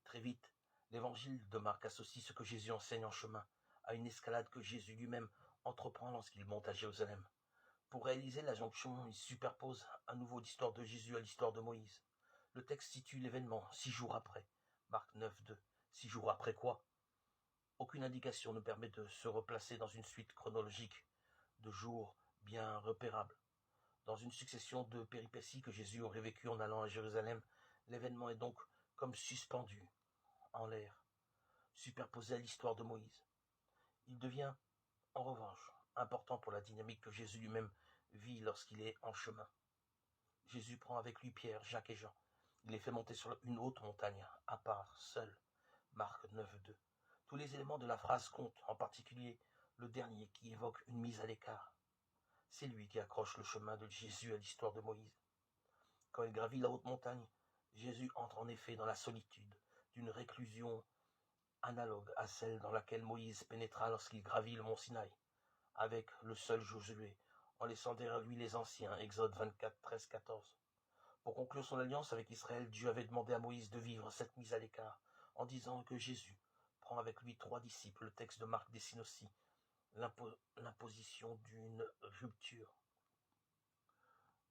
Très vite, l'évangile de Marc associe ce que Jésus enseigne en chemin à une escalade que Jésus lui-même entreprend lorsqu'il monte à Jérusalem. Pour réaliser la jonction, il superpose à nouveau l'histoire de Jésus à l'histoire de Moïse. Le texte situe l'événement 6 jours après. Marc 9, 2. 6 jours après quoi? Aucune indication ne permet de se replacer dans une suite chronologique de jours bien repérables. Dans une succession de péripéties que Jésus aurait vécues en allant à Jérusalem, l'événement est donc comme suspendu en l'air, superposé à l'histoire de Moïse. Il devient, en revanche, important pour la dynamique que Jésus lui-même vit lorsqu'il est en chemin. Jésus prend avec lui Pierre, Jacques et Jean. Il les fait monter sur une haute montagne, à part, seul. Marc 9, 2. Tous les éléments de la phrase comptent, en particulier le dernier qui évoque une mise à l'écart. C'est lui qui accroche le chemin de Jésus à l'histoire de Moïse. Quand il gravit la haute montagne, Jésus entre en effet dans la solitude d'une réclusion analogue à celle dans laquelle Moïse pénétra lorsqu'il gravit le mont Sinaï, avec le seul Josué, en laissant derrière lui les anciens, Exode 24, 13, 14. Pour conclure son alliance avec Israël, Dieu avait demandé à Moïse de vivre cette mise à l'écart, en disant que Jésus prend avec lui 3 disciples. Le texte de Marc dessine aussi l'imposition d'une rupture.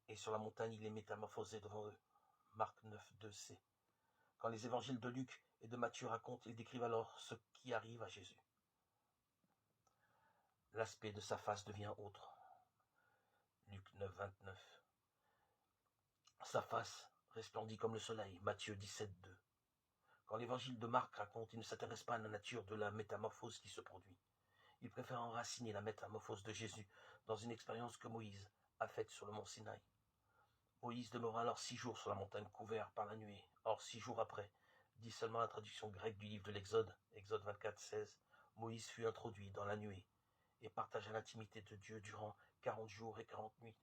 Et sur la montagne, il est métamorphosé devant eux. Marc 9, 2c. Quand les évangiles de Luc et de Matthieu racontent, ils décrivent alors ce qui arrive à Jésus. L'aspect de sa face devient autre. Luc 9, 29. Sa face resplendit comme le soleil. Matthieu 17, 2. Quand l'évangile de Marc raconte, il ne s'intéresse pas à la nature de la métamorphose qui se produit. Il préfère enraciner la métamorphose de Jésus dans une expérience que Moïse a faite sur le mont Sinaï. Moïse demeura alors 6 jours sur la montagne couvert par la nuée. Or, 6 jours après, dit seulement la traduction grecque du livre de l'Exode, Exode 24, 16, Moïse fut introduit dans la nuée et partagea l'intimité de Dieu durant 40 jours et 40 nuits.